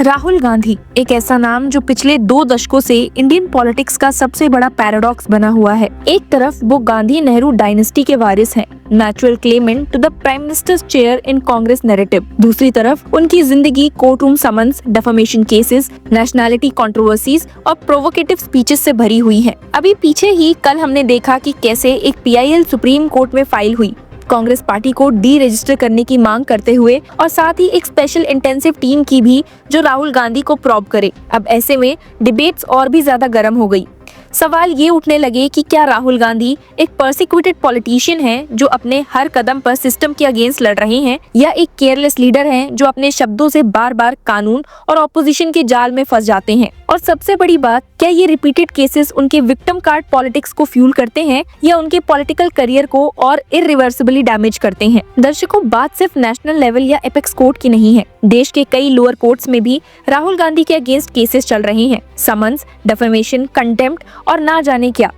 राहुल गांधी एक ऐसा नाम जो पिछले 2 दशकों से इंडियन पॉलिटिक्स का सबसे बड़ा पैराडॉक्स बना हुआ है। एक तरफ वो गांधी नेहरू डायनेस्टी के वारिस हैं, natural claimant to the prime minister's chair in Congress narrative. दूसरी तरफ उनकी जिंदगी court room summons, defamation cases, nationality controversies और प्रोवोकेटिव स्पीचेस से भरी हुई है। अभी पीछे ही कल हमने देखा कि कैसे एक PIL सुप्रीम कोर्ट में फाइल हुई कांग्रेस पार्टी को डी रजिस्टर करने की मांग करते हुए, और साथ ही एक स्पेशल इंटेंसिव टीम की भी जो राहुल गांधी को प्रॉब करे। अब ऐसे में डिबेट्स और भी ज्यादा गर्म हो गई। सवाल ये उठने लगे कि क्या राहुल गांधी एक परसिक्यूटेड पॉलिटिशियन हैं जो अपने हर कदम पर सिस्टम के अगेंस्ट लड़ रहे हैं, या एक केयरलेस लीडर हैं जो अपने शब्दों से बार बार कानून और ऑपोजिशन के जाल में फंस जाते हैं। और सबसे बड़ी बात, क्या ये रिपीटेड केसेस उनके विक्टिम कार्ड पॉलिटिक्स को फ्यूल करते हैं या उनके पॉलिटिकल करियर को और इरिवर्सिबली डैमेज करते हैं। दर्शकों, बात सिर्फ नेशनल लेवल या एपेक्स कोर्ट की नहीं है। देश के कई लोअर कोर्ट्स में भी राहुल गांधी के अगेंस्ट केसेस चल रहे हैं, समन्स, डेफेमेशन, कंटेम्प्ट और ना जाने क्या।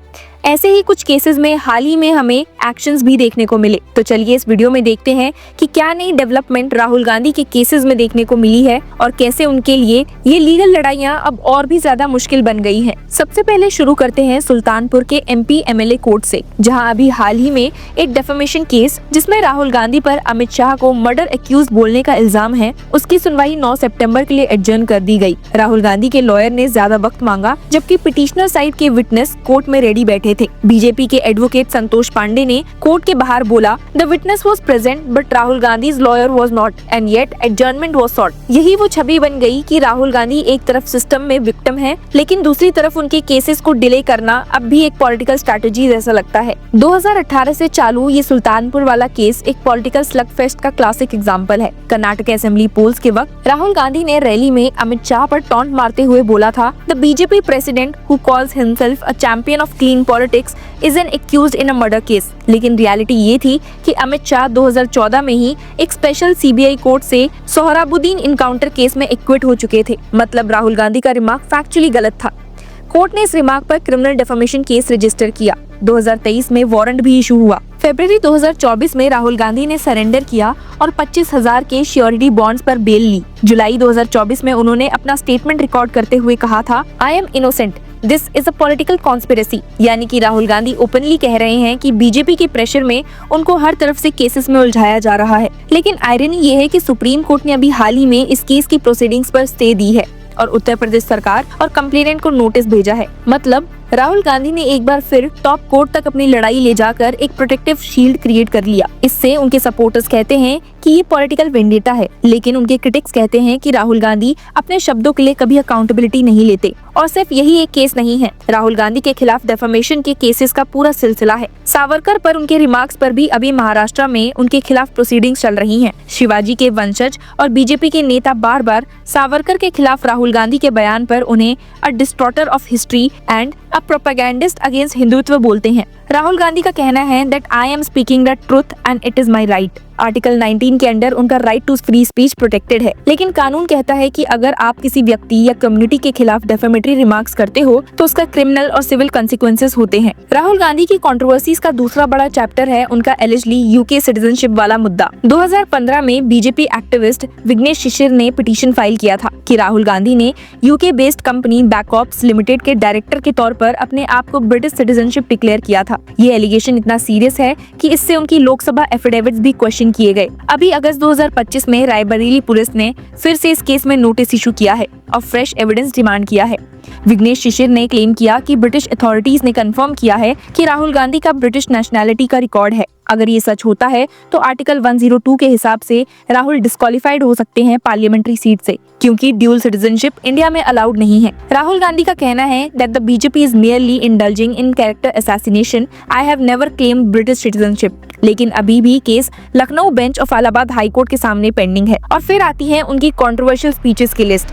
ऐसे ही कुछ केसेस में हाल ही में हमें एक्शंस भी देखने को मिले। तो चलिए इस वीडियो में देखते हैं कि क्या नई डेवलपमेंट राहुल गांधी के केसेस में देखने को मिली है और कैसे उनके लिए ये लीगल लड़ाइयां अब और भी ज्यादा मुश्किल बन गई हैं। सबसे पहले शुरू करते हैं सुल्तानपुर के MP MLA कोर्ट से, जहां अभी हाल ही में एक डेफेमेशन केस जिसमें राहुल गांधी पर अमित शाह को मर्डर एक्यूज बोलने का इल्जाम है, उसकी सुनवाई 9 सितंबर के लिए एडजर्न कर दी गई। राहुल गांधी के लॉयर ने ज्यादा वक्त मांगा, जबकि पिटिशनर साइड के विटनेस कोर्ट में रेडी बैठे थे। बीजेपी के एडवोकेट संतोष पांडे ने कोर्ट के बाहर बोला, the witness was present but Rahul Gandhi's lawyer was not and yet adjournment was sought. यही वो छवि बन गई कि राहुल गांधी एक तरफ सिस्टम में विक्टिम है, लेकिन दूसरी तरफ उनके केसेस को डिले करना अब भी एक पॉलिटिकल स्ट्रैटेजी जैसा लगता है। 2018 से चालू ये सुल्तानपुर वाला केस एक पॉलिटिकल स्लग फेस्ट का क्लासिक एग्जाम्पल है। कर्नाटक असेंबली पोल्स के वक्त राहुल गांधी ने रैली में अमित शाह पर टॉन्ट मारते हुए बोला था, the BJP president who calls himself a champion of clean politics is an accused in a murder case। लेकिन रियलिटी ये थी कि अमित शाह 2014 में ही एक स्पेशल CBI कोर्ट से सोहराबुद्दीन इनकाउंटर केस में एक्विट हो चुके थे। मतलब राहुल गांधी का रिमार्क फैक्चुअली गलत था। कोर्ट ने इस रिमार्क पर क्रिमिनल डेफेमेशन केस रजिस्टर किया। 2023 में वारंट भी इशू हुआ। फरवरी 2024 में राहुल गांधी ने सरेंडर किया और 25,000 के श्योरिटी बॉन्ड्स पर बेल ली। जुलाई 2024 में उन्होंने अपना स्टेटमेंट रिकॉर्ड करते हुए कहा था, I am innocent, this is a political conspiracy. यानी कि राहुल गांधी ओपनली कह रहे हैं कि बीजेपी के प्रेशर में उनको हर तरफ से केसेस में उलझाया जा रहा है। लेकिन आयरनी ये है कि सुप्रीम कोर्ट ने अभी हाल ही में इस केस की प्रोसीडिंग्स पर स्टे दी है और उत्तर प्रदेश सरकार और कंप्लेनेंट को नोटिस भेजा है। मतलब राहुल गांधी ने एक बार फिर टॉप कोर्ट तक अपनी लड़ाई ले जाकर एक प्रोटेक्टिव शील्ड क्रिएट कर लिया। इससे उनके सपोर्टर्स कहते हैं कि ये पॉलिटिकल वेंडेटा है, लेकिन उनके क्रिटिक्स कहते हैं कि राहुल गांधी अपने शब्दों के लिए कभी अकाउंटेबिलिटी नहीं लेते। और सिर्फ यही एक केस नहीं है, राहुल गांधी के खिलाफ डेफेमेशन के केसेस का पूरा सिलसिला है। सावरकर पर उनके रिमार्क्स पर भी अभी महाराष्ट्र में उनके खिलाफ प्रोसीडिंग्स चल रही हैं। शिवाजी के वंशज और बीजेपी के नेता बार बार सावरकर के खिलाफ राहुल गांधी के बयान पर उन्हें a distorter of history and a propagandist against Hindutva बोलते हैं। राहुल गांधी का कहना है that I am speaking the truth and it is my right. Article 19 के अंडर उनका right to free speech protected है, लेकिन कानून कहता है कि अगर आप किसी व्यक्ति या कम्युनिटी के खिलाफ डेफेमेटरी रिमार्क्स करते हो तो उसका क्रिमिनल और सिविल कॉन्सिक्वेंसेस होते हैं। राहुल गांधी की कंट्रोवर्सीज का दूसरा बड़ा चैप्टर है उनका एलिजली UK सिटीजनशिप वाला मुद्दा। 2015 में बीजेपी एक्टिविस्ट विघ्नेश शिशिर ने पिटीशन फाइल किया था कि राहुल गांधी ने UK बेस्ड कंपनी बैकऑप्स लिमिटेड के डायरेक्टर के तौर पर अपने आप को ब्रिटिश सिटीजनशिप डिक्लेयर किया था। ये एलिगेशन इतना सीरियस है कि इससे उनकी लोकसभा एफिडेविट्स भी क्वेश्चन किए गए। अभी अगस्त 2025 में रायबरेली पुलिस ने फिर से इस केस में नोटिस इशू किया है और फ्रेश एविडेंस डिमांड किया है। विघ्नेश शिशिर ने क्लेम किया कि ब्रिटिश अथॉरिटीज ने कंफर्म किया है कि राहुल गांधी का ब्रिटिश नेशनैलिटी का रिकॉर्ड है। अगर ये सच होता है तो आर्टिकल 102 के हिसाब से राहुल डिस्क्वालिफाइड हो सकते हैं पार्लियामेंट्री सीट से, क्योंकि ड्यूल सिटीजनशिप इंडिया में अलाउड नहीं है। राहुल गांधी का कहना है that the BJP is merely indulging in character assassination, I have never claimed British citizenship. लेकिन अभी भी case Lucknow bench of Allahabad high court के सामने पेंडिंग है। और फिर आती है उनकी कंट्रोवर्शियल स्पीचेस की लिस्ट।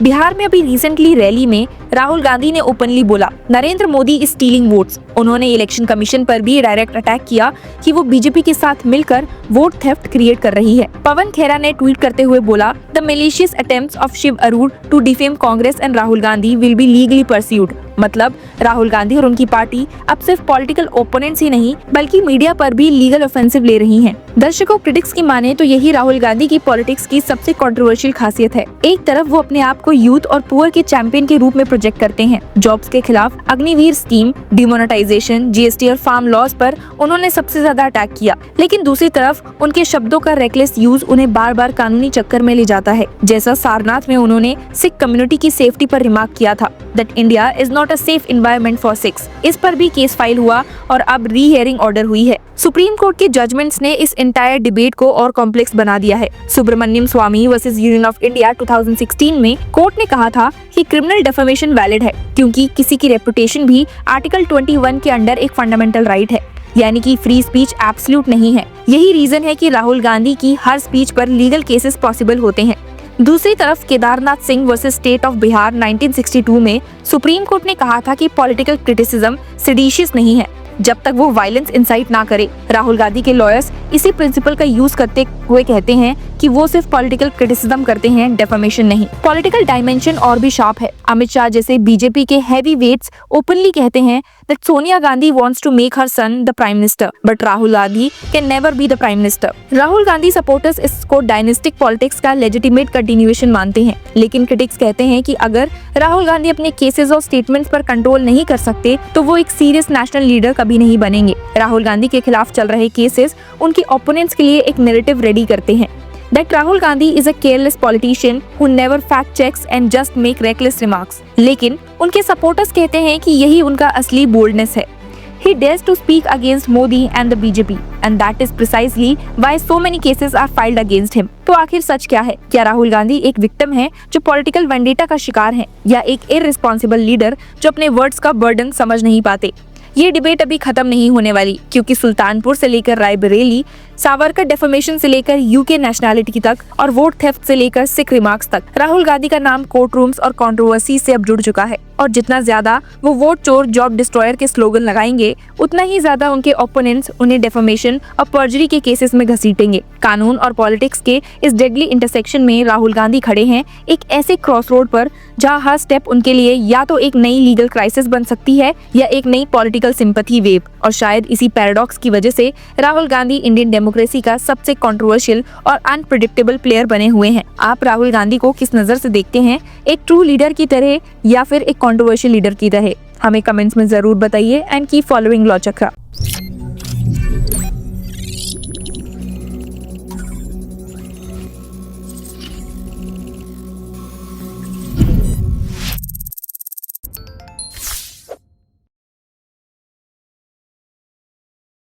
बिहार में अभी रिसेंटली रैली में राहुल गांधी ने ओपनली बोला, Narendra Modi is stealing votes. उन्होंने इलेक्शन कमीशन पर भी डायरेक्ट अटैक किया कि वो बीजेपी के साथ मिलकर वोट थेफ्ट क्रिएट कर रही है। पवन खेरा ने ट्वीट करते हुए बोला, the malicious attempts of Shiv Arora to defame Congress and Rahul Gandhi will be legally pursued. मतलब राहुल गांधी और उनकी पार्टी अब सिर्फ पॉलिटिकल ओपोनेंट्स ही नहीं बल्कि मीडिया पर भी लीगल ऑफेंसिव ले रही हैं। दर्शकों, क्रिटिक्स की माने तो यही राहुल गांधी की पॉलिटिक्स की सबसे कंट्रोवर्शियल खासियत है। एक तरफ वो अपने आप को यूथ और पुअर के चैंपियन के रूप में प्रोजेक्ट करते हैं। जॉब्स के खिलाफ अग्निवीर स्कीम, डिमोनेटाइजेशन, जीएसटी और फार्म लॉज पर उन्होंने सबसे ज्यादा अटैक किया। लेकिन दूसरी तरफ उनके शब्दों का रेकलेस यूज उन्हें बार बार कानूनी चक्कर में ले जाता है। जैसा सारनाथ में उन्होंने सिख कम्युनिटी की सेफ्टी पर रिमार्क किया था, that India is not a safe environment for Sikhs. इस पर भी केस फाइल हुआ और अब री हियरिंग ऑर्डर हुई है। सुप्रीम कोर्ट के जजमेंट्स ने इस एंटायर डिबेट को और कॉम्प्लेक्स बना दिया है। सुब्रमण्यम स्वामी वर्सेस यूनियन ऑफ इंडिया 2016 में कोर्ट ने कहा था कि क्रिमिनल डेफेमेशन वैलिड है क्योंकि किसी की रेपुटेशन भी आर्टिकल 21 के अंडर एक फंडामेंटल राइट है, यानी कि फ्री स्पीच एब्सोल्यूट नहीं है। यही रीजन है कि राहुल गांधी की हर स्पीच पर लीगल केसेस पॉसिबल होते हैं। दूसरी तरफ Kedarnath Singh versus state of Bihar 1962 में सुप्रीम कोर्ट ने कहा था कि पॉलिटिकल क्रिटिसिज्म सेडिशियस नहीं है जब तक वो वायलेंस इंसाइट ना करे। राहुल गांधी के लॉयर्स इसी प्रिंसिपल का यूज करते हुए कहते हैं कि वो सिर्फ पॉलिटिकल क्रिटिसिज्म करते हैं, डेफेमेशन नहीं। पॉलिटिकल डायमेंशन और भी शार्प है। अमित शाह जैसे बीजेपी के हैवी वेट्स ओपनली कहते हैं that Sonia Gandhi wants to make her son the prime minister, but Rahul Gandhi can never be the prime minister। Rahul Gandhi supporters इसको डायनेस्टिक पॉलिटिक्स का लेजिटिमेट कंटिन्यूएशन मानते हैं, लेकिन क्रिटिक्स कहते हैं कि अगर राहुल गांधी अपने केसेस और स्टेटमेंट्स पर कंट्रोल नहीं कर सकते तो वो एक सीरियस नेशनल लीडर कभी नहीं बनेंगे। राहुल गांधी के खिलाफ चल रहे केसेस उनके ओपोनेंट्स के लिए एक नैरेटिव रेडी करते हैं that Rahul Gandhi is a careless politician who never fact checks and just make reckless remarks। लेकिन उनके सपोर्टर्स कहते हैं कि यही उनका असली बोल्डनेस है। He dares to speak against Modi and the BJP, and that is precisely why so many cases are filed against him। तो आखिर सच क्या है? क्या राहुल गांधी एक विक्टिम है जो पॉलिटिकल वेंडेटा का शिकार है, या एक इररिस्पॉन्सिबल लीडर जो अपने वर्ड्स का बर्डन समझ नहीं पाते? ये डिबेट अभी खत्म नहीं होने वाली, क्योंकि सुल्तानपुर से लेकर रायबरेली, सावरकर डेफेमेशन से लेकर यूके नेशनैलिटी तक और वोट थेफ्ट से लेकर सिख रिमार्क्स तक राहुल गांधी का नाम कोर्ट रूम्स और कंट्रोवर्सी से अब जुड़ चुका है। और जितना ज्यादा वो वोट चोर, जॉब डिस्ट्रॉयर के स्लोगन लगाएंगे, उतना ही ज्यादा उनके ओपोनेंट्स उन्हें डेफेमेशन और पर्जरी के केसेस में घसीटेंगे। कानून और पॉलिटिक्स के इस डेडली इंटरसेक्शन में राहुल गांधी खड़े हैं, एक ऐसे क्रॉस रोड पर जहां हर स्टेप उनके लिए या तो एक नई लीगल क्राइसिस बन सकती है या एक नई पॉलिटिकल सिंपैथी वेव। और शायद इसी पैराडॉक्स की वजह से राहुल गांधी इंडियन डेमोक्रेसी का सबसे कंट्रोवर्शियल और अनप्रेडिक्टेबल प्लेयर बने हुए हैं। आप राहुल गांधी को किस नजर से देखते हैं, एक ट्रू लीडर की तरह या फिर एक कंट्रोवर्शियल लीडर की तरह? हमें कमेंट्स में जरूर बताइए and keep following law chakra.